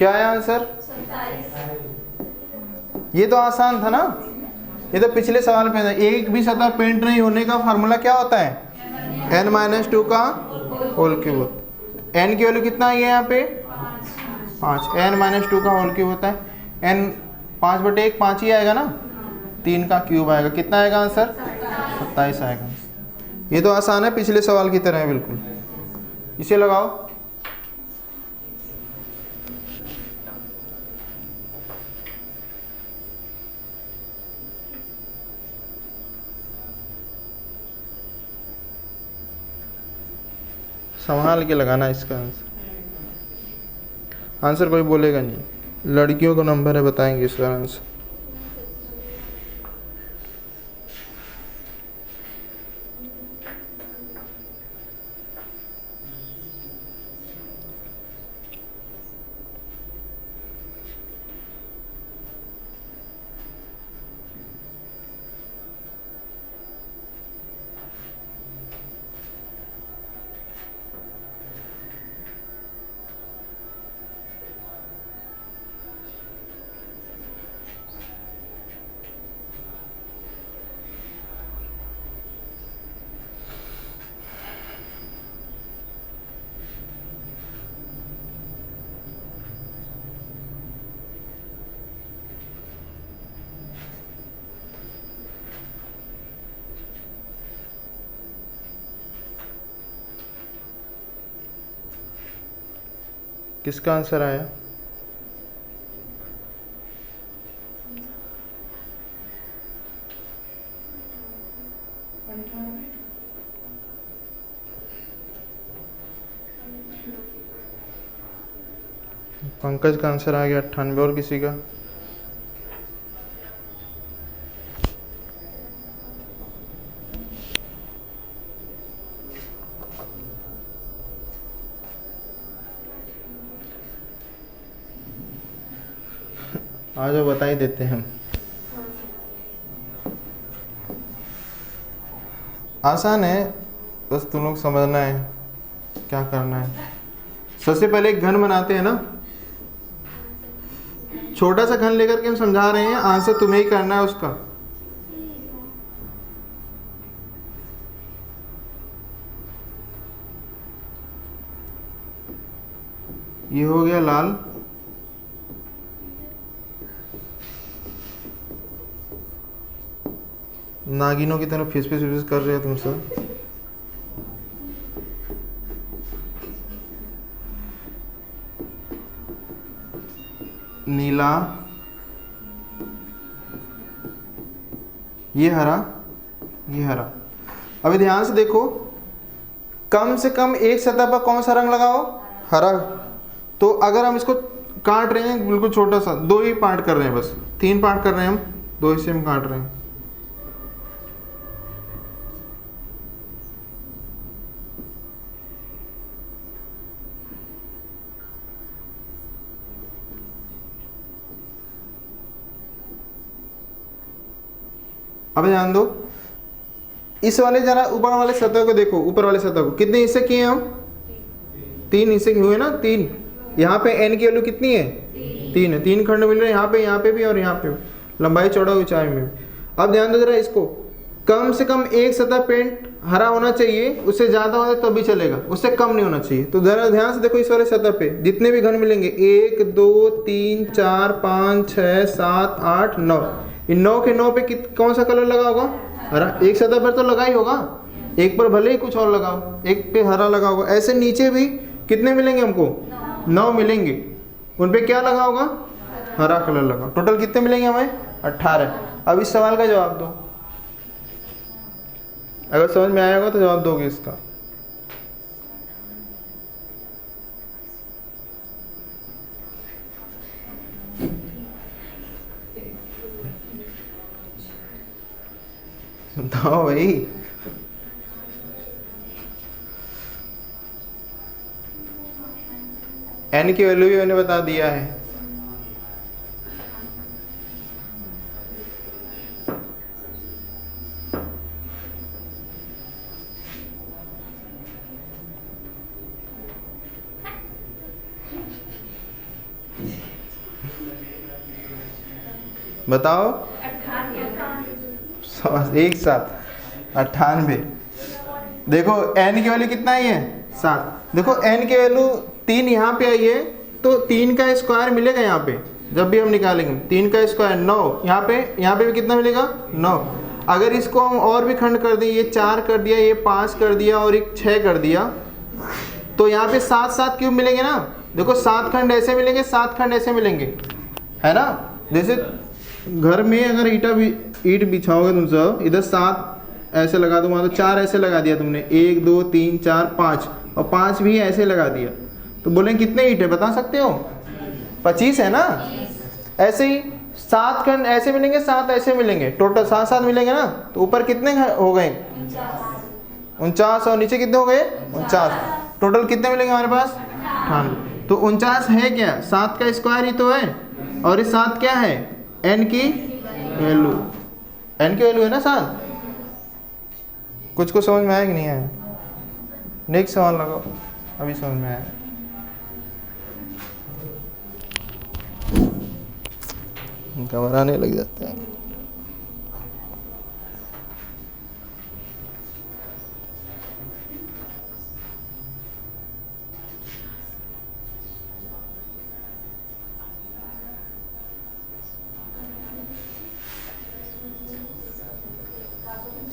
क्या है आंसर? ये तो आसान था ना, ये तो पिछले सवाल पे था। एक भी सतह पेंट नहीं होने का फार्मूला क्या होता है? n-2 का होल क्यूब। n की वैल्यू कितना आई है यहाँ पे? 5। n-2 का होल क्यूब होता है n 5/1 5 ही आएगा ना, 3 का क्यूब आएगा। कितना आएगा आंसर? 27 आएगा। ये तो आसान है, पिछले सवाल की तरह है बिल्कुल। इसे लगाओ। संभाल के लगाना इसका आंसर। आंसर कोई बोलेगा नहीं, लड़कियों को नंबर है, बताएंगे इसका आंसर। किसका आंसर आया? पंकज का आंसर आ गया 98। और किसी का? आज वो बता ही देते हैं हम। आसान है, बस तुम लोग समझना है क्या करना है। सबसे पहले एक घन बनाते हैं ना, छोटा सा घन लेकर के हम समझा रहे हैं, आंसर तुम्हें ही करना है उसका। ये हो गया लाल, नागिनों की तरह फिस फिस फिस कर रहे हो तुम सब। नीला, ये हरा, ये हरा। अभी ध्यान से देखो, कम से कम एक सतह पर कौन सा रंग लगाओ? हरा। तो अगर हम इसको काट रहे हैं बिल्कुल छोटा सा, 2 ही पार्ट कर रहे हैं, बस 3 पार्ट कर रहे हैं हम, 2 हिस्से में काट रहे हैं। अब ध्यान दो, इस वाले जरा ऊपर वाले सतह को देखो, ऊपर वाले सतह को कितने हिस्से किए हम? 3 हिस्से हुए ना, 3। यहाँ पे n की वैल्यू कितनी है? 3 है। 3 खंड मिल रहे हैं यहाँ पे भी और यहाँ पे, लंबाई चौड़ा ऊंचाई में। अब ध्यान दो जरा इसको, कम से कम एक सतह पेंट हरा होना चाहिए, उससे ज्यादा होना तब भी चलेगा, उससे कम नहीं होना चाहिए। तो जरा ध्यान से देखो, इस वाले सतह पे जितने भी घन मिलेंगे, 1 2 3 4 5 6 7 8 9, इन 9 के 9 पे कौन सा कलर लगा होगा? हरा। एक सतह पर तो लगा ही होगा, एक पर भले ही कुछ और लगाओ, एक पे हरा लगा होगा। ऐसे नीचे भी कितने मिलेंगे हमको? 9 मिलेंगे, उन पे क्या लगा होगा? हरा कलर लगा। टोटल कितने मिलेंगे हमें? 18। अब इस सवाल का जवाब दो, अगर समझ में आया होगा तो जवाब दोगे इसका। बताओ भाई। n की वैल्यू भी मैंने बता दिया है। बताओ। एक साथ 98। देखो n की वैल्यू कितना आई है 7। देखो n की वैल्यू 3 यहाँ पे आई है, तो 3 का स्क्वायर मिलेगा यहाँ पे जब भी हम निकालेंगे। 3 का स्क्वायर 9, यहाँ पे भी कितना मिलेगा 9। अगर इसको हम और भी खंड कर दें, ये 4 कर दिया, ये 5 कर दिया और एक 6 कर दिया, तो यहाँ पे 7 क्यूब मिलेंगे ना। देखो 7 खंड ऐसे मिलेंगे, 7 खंड ऐसे मिलेंगे, है ना। जैसे घर में अगर ईट बिछाओगे तुम सब, इधर 7 ऐसे लगा दो, मान लो 4 ऐसे लगा दिया तुमने, 1 2 3 4 5, और 5 भी ऐसे लगा दिया, तो बोलें कितने ईट है बता सकते हो? 25 है ना। ऐसे ही 7 खंड ऐसे मिलेंगे, 7 ऐसे मिलेंगे, टोटल 7 मिलेंगे ना। तो ऊपर कितने हो गए 49, और नीचे कितने हो गए 49। टोटल कितने मिलेंगे हमारे पास 98। तो 49 है क्या, 7 का स्क्वायर ही तो है, और ये 7 क्या है n की वैल्यू, n की वैल्यू है ना 7। कुछ को समझ में आया कि नहीं आया? नेक्स्ट सवाल लगाओ, अभी समझ में आया। घबराने लग जाते हैं।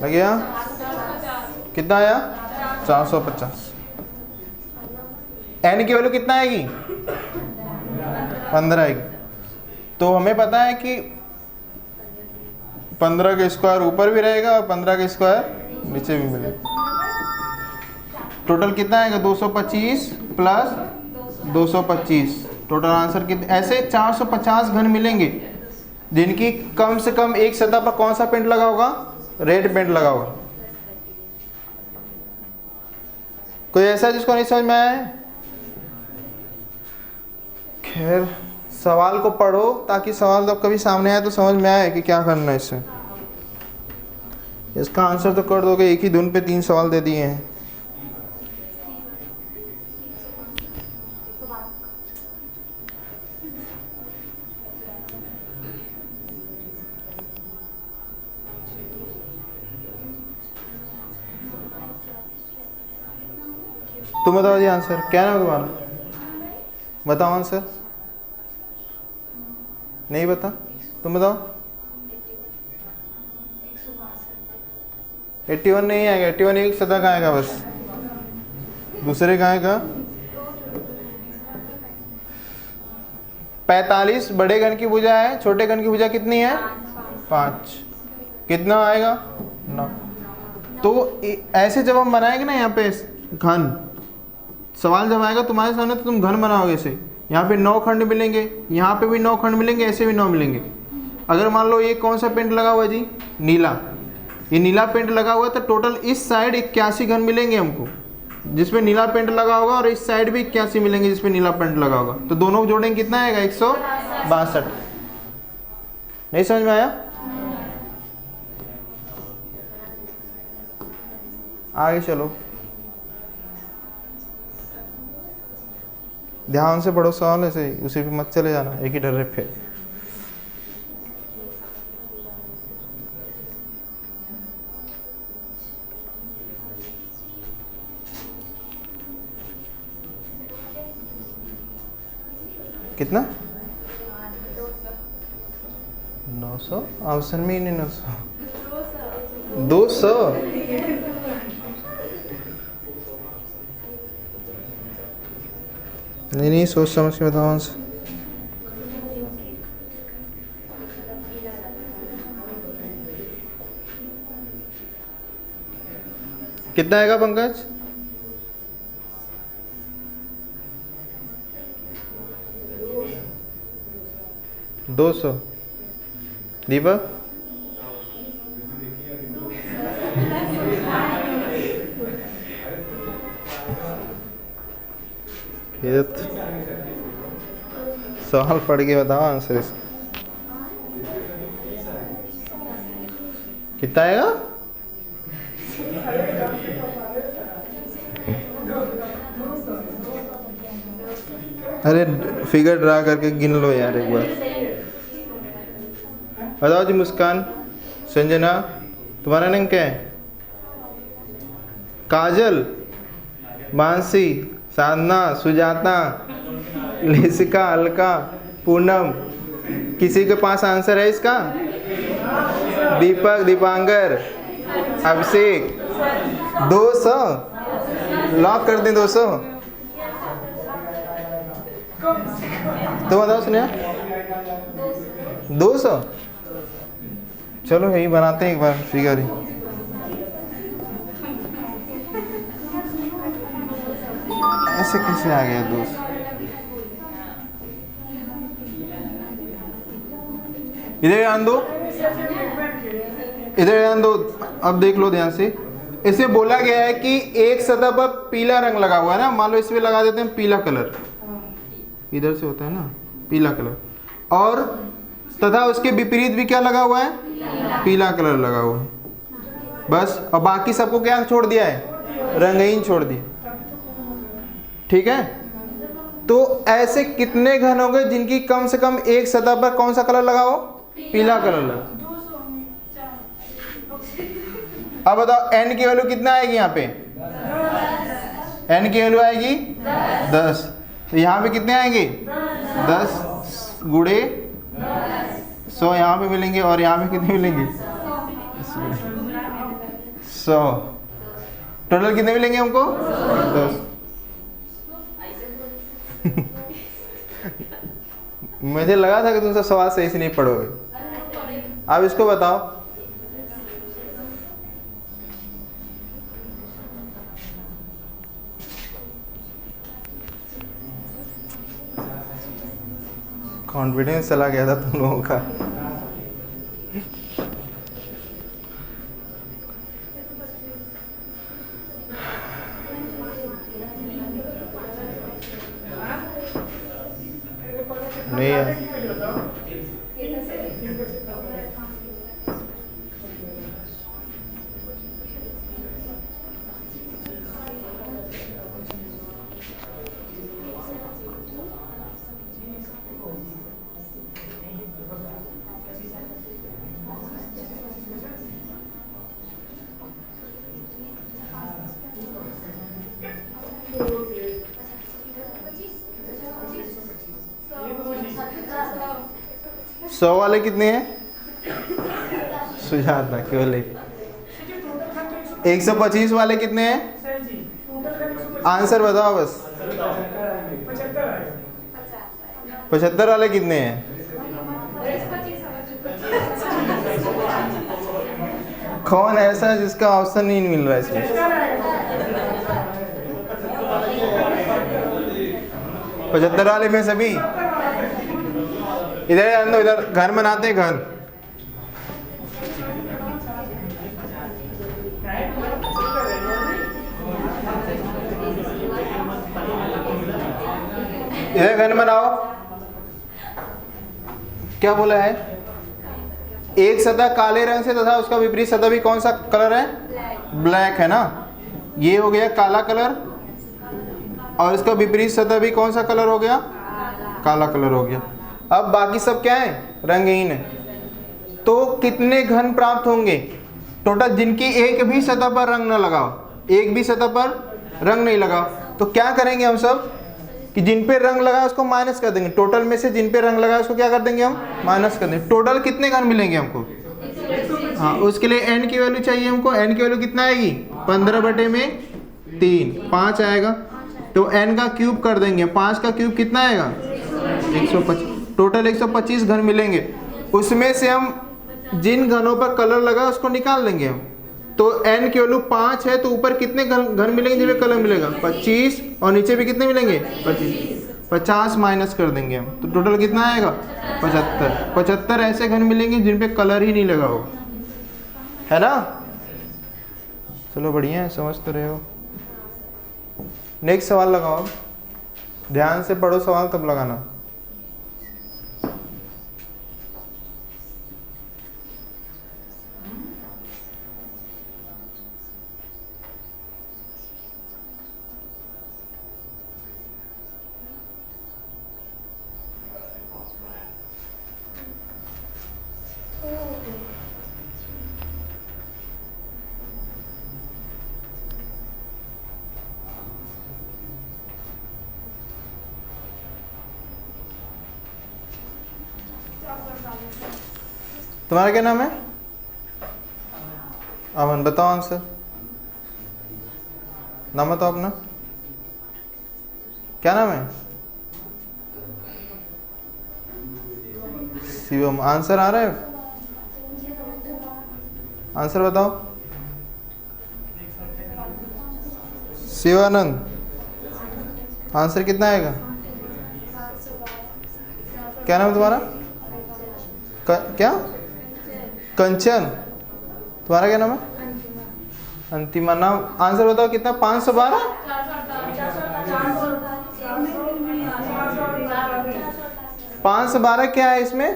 लग गया? कितना आया 450। n की वैल्यू कितना आएगी 15 आएगी। तो हमें पता है कि 15 का स्क्वायर ऊपर भी रहेगा और 15 का स्क्वायर नीचे भी मिलेगा। टोटल कितना आएगा 225 प्लस 225। टोटल आंसर कितने? ऐसे 450 घन मिलेंगे जिनकी कम से कम एक सतह पर कौन सा पेंट लगा होगा, रेड पेंट लगा होगा। कोई ऐसा जिसको नहीं समझ में आया है? खैर सवाल को पढ़ो ताकि सवाल जब कभी सामने आए तो समझ में आए कि क्या करना है इससे। इसका आंसर तो कर दोगे, एक ही धुन पे 3 सवाल दे दिए हैं। तुम बताओ जी आंसर क्या नाम तुम्हारा? बताओ आंसर। नहीं बता, तुम बताओ। 81 नहीं आएगा, 81 एक सतह का आएगा बस, दूसरे का आएगा 45। बड़े घन की भुजा है, छोटे घन की भुजा कितनी है 5। कितना आएगा 9। तो ऐसे जब हम बनाएंगे ना यहाँ पे घन, सवाल जब आएगा तुम्हारे सामने तो तुम घन बनाओगे इसे। यहाँ पे 9 खंड मिलेंगे, यहाँ पे भी 9 खंड मिलेंगे, ऐसे भी 9 मिलेंगे। अगर मान लो ये कौन सा पेंट लगा हुआ है जी, नीला, ये नीला पेंट लगा हुआ है, तो टोटल इस साइड 81 घन मिलेंगे हमको जिसपे नीला पेंट लगा होगा, और इस साइड भी 81 मिलेंगे जिसपे नीला पेंट लगा होगा। तो दोनों को जोड़ेंगे कितना आएगा 162। नहीं समझ में आया? आगे चलो, ध्यान से पढ़ो सवाल, ऐसे उसी पे मत चले जाना एक ही डर पे। कितना 900? ऑप्शन में ही नहीं 900, 200। नहीं सोच समझ के बताओ आंसर। कितना आएगा पंकज? 200। दीपक? ये सवाल पढ़ के बताओ आंसर इसका। कितना आएगा? अरे फिगर ड्रा करके गिन लो यार एक बार। बताओ जी मुस्कान, संजना, तुम्हारा नाम क्या है? काजल, मानसी, साधना, सुजाता, लेसिका, अलका, पूनम। किसी के पास आंसर है इसका? दीपक, दीपांकर, अभिषेक। 200 लॉक कर दें। 200 तो बताओ सुनिया। 200 चलो यही बनाते हैं एक बार फिगर ही। ऐसे कैसे आ गया 200? इधर ध्यान दो, इधर ध्यान दो। अब देख लो ध्यान से। इसे बोला गया है कि एक सतह पर पीला रंग लगा हुआ है ना, मान लो इसमें लगा देते हैं पीला कलर, इधर से होता है ना पीला कलर, और तथा उसके विपरीत भी क्या लगा हुआ है? पीला कलर लगा हुआ है। बस, और बाकी सबको क्या छोड़ दिया है? रंगहीन छोड़ दिया। ठीक है, तो ऐसे कितने घन होंगे जिनकी कम से कम एक सतह पर कौन सा कलर लगा हो? पीला कलर लगा। अब बताओ n की वैल्यू कितना आएगी यहाँ पे? n की वैल्यू आएगी 10। तो यहाँ पे कितने आएंगे? 10 गुणे 100 यहाँ पे मिलेंगे, और यहाँ पे कितने मिलेंगे? 100। टोटल कितने मिलेंगे हमको? 10। मुझे लगा था कि तुम सब सवाल सही से नहीं पढ़ोगे। अब इसको बताओ, कॉन्फिडेंस चला गया था तुम लोगों का। नहीं है। सौ वाले कितने हैं? सुजाता केवल एक। 125 वाले कितने हैं? आंसर बताओ बस। 75 वाले कितने हैं? कौन ऐसा है जिसका ऑप्शन नहीं मिल रहा है इसमें? 75 वाले में सभी इधर अंदर, इधर घर बनाते हैं घर। इधर घर बनाओ। क्या बोला है? एक सतह काले रंग से तथा उसका विपरीत सतह भी कौन सा कलर है? ब्लैक है ना। ये हो गया काला कलर, और इसका विपरीत सतह भी कौन सा कलर हो गया? काला कलर हो गया। अब बाकी सब क्या है? रंगहीन है। तो कितने घन प्राप्त होंगे टोटल जिनकी एक भी सतह पर रंग न लगाओ? एक भी सतह पर रंग नहीं लगाओ। तो क्या करेंगे हम सब कि जिन पे रंग लगा उसको माइनस कर देंगे। टोटल में से जिन पे रंग लगा उसको क्या कर देंगे? हम माइनस कर देंगे। टोटल कितने घन मिलेंगे हमको? हाँ, उसके लिए n की वैल्यू चाहिए हमको। n की वैल्यू कितना आएगी? 15/3, 5 आएगा। तो n का क्यूब कर देंगे। 5 का क्यूब कितना आएगा? 125। टोटल 125 घन मिलेंगे। उसमें से हम जिन घनों पर कलर लगा उसको निकाल देंगे हम। तो n की वैल्यू 5 है, तो ऊपर कितने घन मिलेंगे जिनमें कलर मिलेगा? 25, और नीचे भी कितने मिलेंगे? 25। 50 माइनस कर देंगे हम, तो टोटल कितना आएगा? 75। 75 ऐसे घन मिलेंगे जिन पे कलर ही नहीं लगा हो, है ना। चलो बढ़िया है, समझ तो रहे हो। नेक्स्ट सवाल लगाओ। ध्यान से पढ़ो सवाल तब लगाना। तुम्हारा क्या नाम है? अमन, बताओ आंसर। नाम बताओ अपना, क्या नाम है? शिवम। आंसर आ रहा है? आंसर बताओ। शिवानंद, आंसर कितना आएगा? क्या नाम है तुम्हारा? क्या? कंचन। तुम्हारा क्या नाम है? अंतिमा। नाम, आंसर बताओ कितना? 512। 512 क्या है इसमें?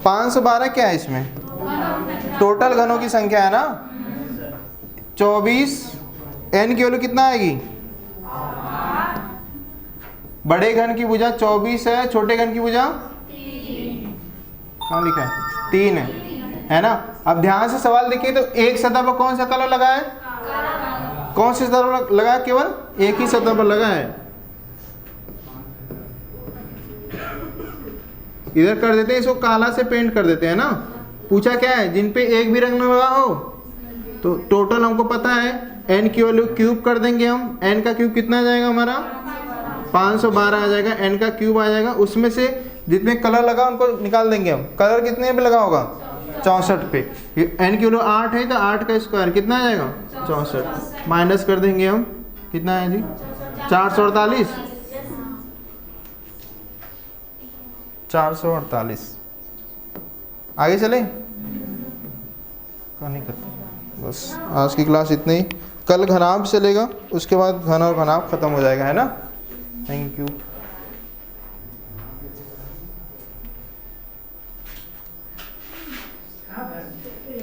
512 क्या है इसमें? टोटल घनों की संख्या है ना। 24, n की वैल्यू कितना आएगी? बड़े घन की भुजा 24 है, छोटे घन की भुजा कहाँ लिखा है? 3 है ना। अब ध्यान से सवाल देखिए तो एक सतह पर कौन सा कलर लगा है? कौन सी सतह पर लगा है? केवल एक ही सतह पर लगा है। इधर कर देते हैं, इसको काला से पेंट कर देते हैं ना। पूछा क्या है? जिन पे एक भी रंग न लगा हो। तो टोटल हमको पता है n की वैल्यू क्यूब कर देंगे हम। n का क्यूब कितना आ जाएगा हमारा? 512 आ जाएगा। n का क्यूब आ जाएगा। उसमें से जितने कलर लगा उनको निकाल देंगे हम। कलर कितने पे लगा होगा? 64 पे। n की वैल्यू 8 है तो 8 का स्क्वायर कितना आ जाएगा? 64। माइनस कर देंगे हम, कितना है जी? 448। 448। आगे चले? नहीं करते। बस आज की क्लास इतनी ही। कल घनाभ चलेगा, उसके बाद घन और घनाभ खत्म हो जाएगा, है ना। Thank you.